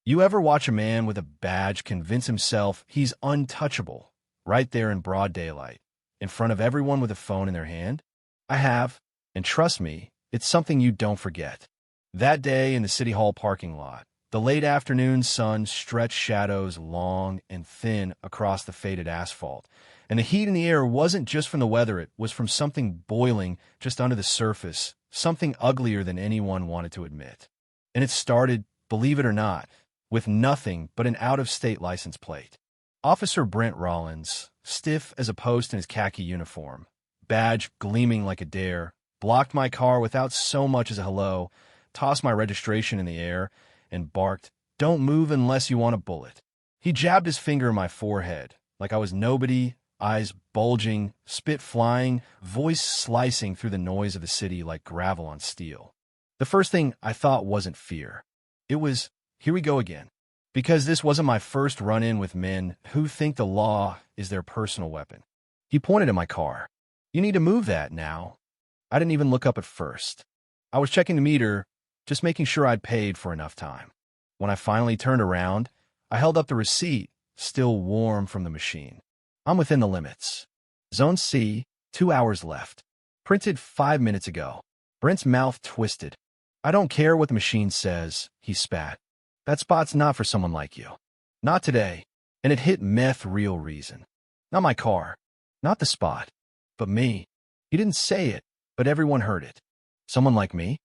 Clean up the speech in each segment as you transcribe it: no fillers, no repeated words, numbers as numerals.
You ever watch a man with a badge convince himself he's untouchable, right there in broad daylight, in front of everyone with a phone in their hand? I have, and trust me, it's something you don't forget. That day in the City Hall parking lot, the late afternoon sun stretched shadows long and thin across the faded asphalt, and the heat in the air wasn't just from the weather, it was from something boiling just under the surface, something uglier than anyone wanted to admit. And it started, believe it or not, with nothing but an out-of-state license plate. Officer Brent Rollins, stiff as a post in his khaki uniform, badge gleaming like a dare, blocked my car without so much as a hello, tossed my registration in the air, and barked, "Don't move unless you want a bullet." He jabbed his finger in my forehead, like I was nobody, eyes bulging, spit flying, voice slicing through the noise of the city like gravel on steel. The first thing I thought wasn't fear. It was, here we go again. Because this wasn't my first run-in with men who think the law is their personal weapon. He pointed at my car. "You need to move that now." I didn't even look up at first. I was checking the meter, just making sure I'd paid for enough time. When I finally turned around, I held up the receipt, still warm from the machine. I'm within the limits. Zone C, 2 hours left. Printed 5 minutes ago. Brent's mouth twisted. "I don't care what the machine says," he spat. "That spot's not for someone like you. Not today." And it hit meth real reason. Not my car. Not the spot. But me. He didn't say it, but everyone heard it. "Someone like me?"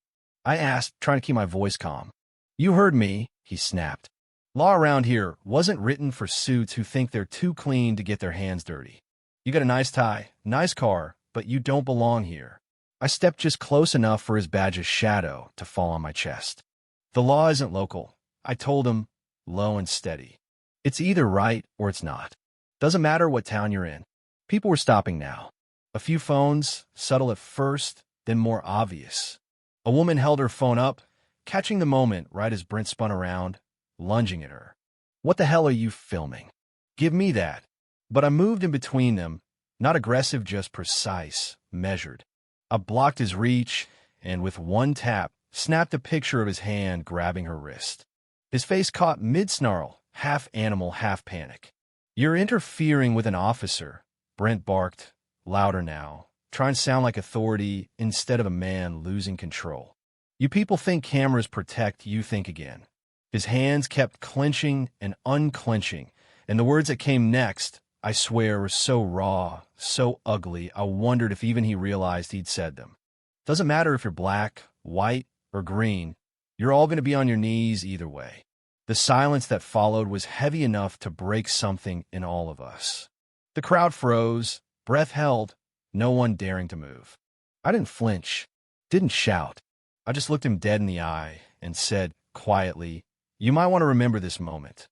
I asked, trying to keep my voice calm. "You heard me," he snapped. "Law around here wasn't written for suits who think they're too clean to get their hands dirty. You got a nice tie, nice car, but you don't belong here." I stepped just close enough for his badge's shadow to fall on my chest. "The law isn't local," I told him, low and steady. "It's either right or it's not. Doesn't matter what town you're in." People were stopping now. A few phones, subtle at first, then more obvious. A woman held her phone up, catching the moment right as Brent spun around, lunging at her. "What the hell are you filming? Give me that." But I moved in between them, not aggressive, just precise, measured. I blocked his reach, and with one tap, snapped a picture of his hand grabbing her wrist. His face caught mid-snarl, half animal, half panic. "You're interfering with an officer," Brent barked, louder now, trying to sound like authority instead of a man losing control. "You people think cameras protect, you think again." His hands kept clenching and unclenching, and the words that came next, I swear, were so raw, so ugly, I wondered if even he realized he'd said them. "Doesn't matter if you're black, white, or green, you're all going to be on your knees either way." The silence that followed was heavy enough to break something in all of us. The crowd froze, breath held, no one daring to move. I didn't flinch, didn't shout. I just looked him dead in the eye and said, quietly, "You might want to remember this moment."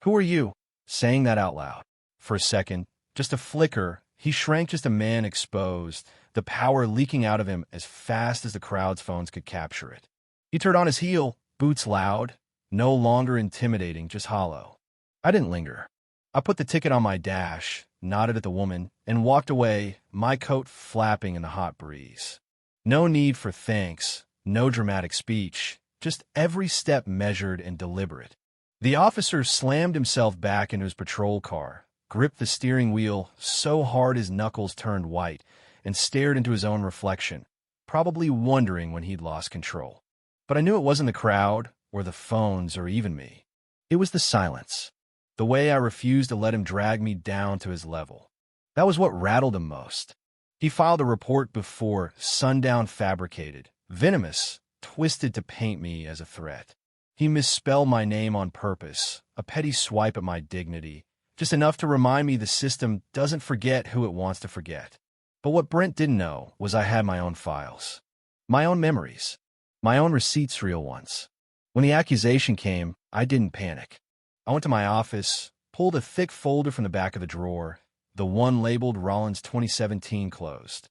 "Who are you?" Saying that out loud. For a second, just a flicker, he shrank, just a man exposed, the power leaking out of him as fast as the crowd's phones could capture it. He turned on his heel, boots loud, no longer intimidating, just hollow. I didn't linger. I put the ticket on my dash, nodded at the woman, and walked away, my coat flapping in the hot breeze. No need for thanks, no dramatic speech, just every step measured and deliberate. The officer slammed himself back into his patrol car, gripped the steering wheel so hard his knuckles turned white, and stared into his own reflection, probably wondering when he'd lost control. But I knew it wasn't the crowd, or the phones, or even me. It was the silence. The way I refused to let him drag me down to his level. That was what rattled him most. He filed a report before sundown, fabricated, venomous, twisted to paint me as a threat. He misspelled my name on purpose, a petty swipe at my dignity, just enough to remind me the system doesn't forget who it wants to forget. But what Brent didn't know was I had my own files, my own memories, my own receipts, real ones. When the accusation came, I didn't panic. I went to my office, pulled a thick folder from the back of the drawer, the one labeled Rollins 2017 closed.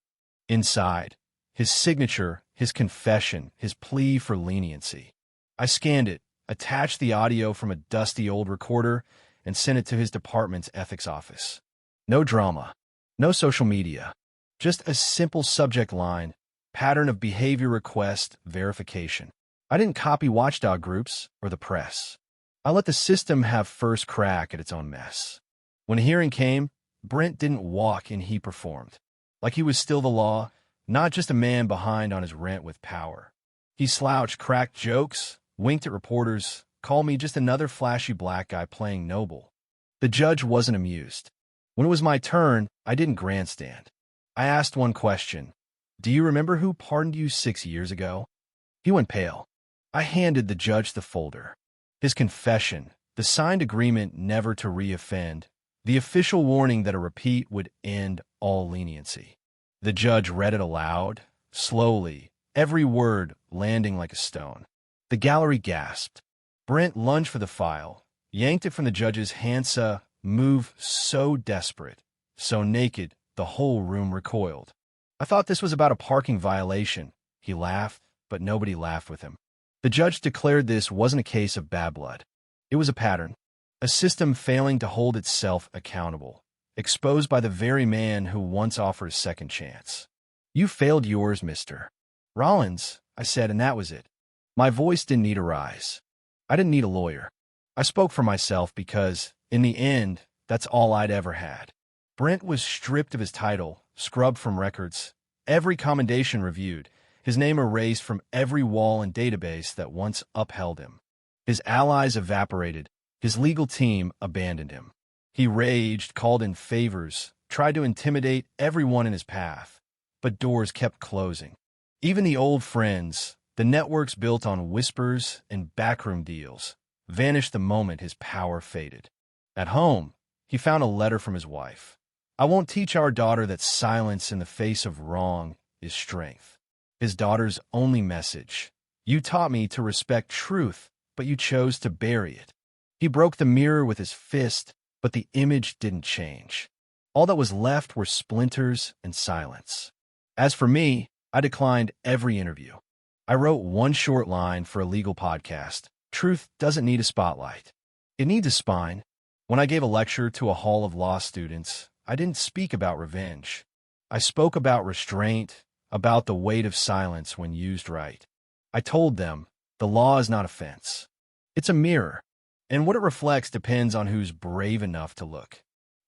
Inside, his signature, his confession, his plea for leniency. I scanned it, attached the audio from a dusty old recorder, and sent it to his department's ethics office. No drama, no social media, just a simple subject line, pattern of behavior request verification. I didn't copy watchdog groups or the press. I let the system have first crack at its own mess. When a hearing came, Brent didn't walk in, he performed. Like he was still the law, not just a man behind on his rent with power. He slouched, cracked jokes, winked at reporters, called me just another flashy black guy playing noble. The judge wasn't amused. When it was my turn, I didn't grandstand. I asked one question. Do you remember who pardoned you 6 years ago? He went pale. I handed the judge the folder. His confession, the signed agreement never to re-offend, the official warning that a repeat would end all leniency. The judge read it aloud, slowly, every word landing like a stone. The gallery gasped. Brent lunged for the file, yanked it from the judge's hands, a move so desperate, so naked, the whole room recoiled. I thought this was about a parking violation. He laughed, but nobody laughed with him. The judge declared this wasn't a case of bad blood. It was a pattern, a system failing to hold itself accountable, exposed by the very man who once offered a second chance. You failed yours, Mr. Rollins, I said, and that was it. My voice didn't need a rise. I didn't need a lawyer. I spoke for myself because, in the end, that's all I'd ever had. Brent was stripped of his title, scrubbed from records, every commendation reviewed, his name erased from every wall and database that once upheld him. His allies evaporated. His legal team abandoned him. He raged, called in favors, tried to intimidate everyone in his path, but doors kept closing. Even the old friends, the networks built on whispers and backroom deals, vanished the moment his power faded. At home, he found a letter from his wife. I won't teach our daughter that silence in the face of wrong is strength. His daughter's only message. You taught me to respect truth, but you chose to bury it. He broke the mirror with his fist, but the image didn't change. All that was left were splinters and silence. As for me, I declined every interview. I wrote one short line for a legal podcast. Truth doesn't need a spotlight. It needs a spine. When I gave a lecture to a hall of law students, I didn't speak about revenge. I spoke about restraint, about the weight of silence when used right. I told them, the law is not a fence. It's a mirror, and what it reflects depends on who's brave enough to look.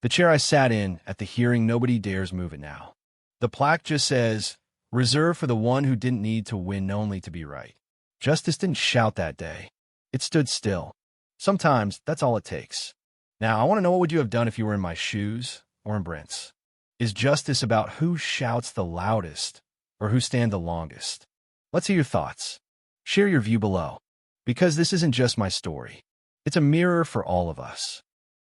The chair I sat in at the hearing, nobody dares move it now. The plaque just says, reserved for the one who didn't need to win only to be right. Justice didn't shout that day. It stood still. Sometimes that's all it takes. Now, I want to know, what would you have done if you were in my shoes or in Brent's? Is justice about who shouts the loudest or who stand the longest? Let's hear your thoughts. Share your view below, because this isn't just my story. It's a mirror for all of us.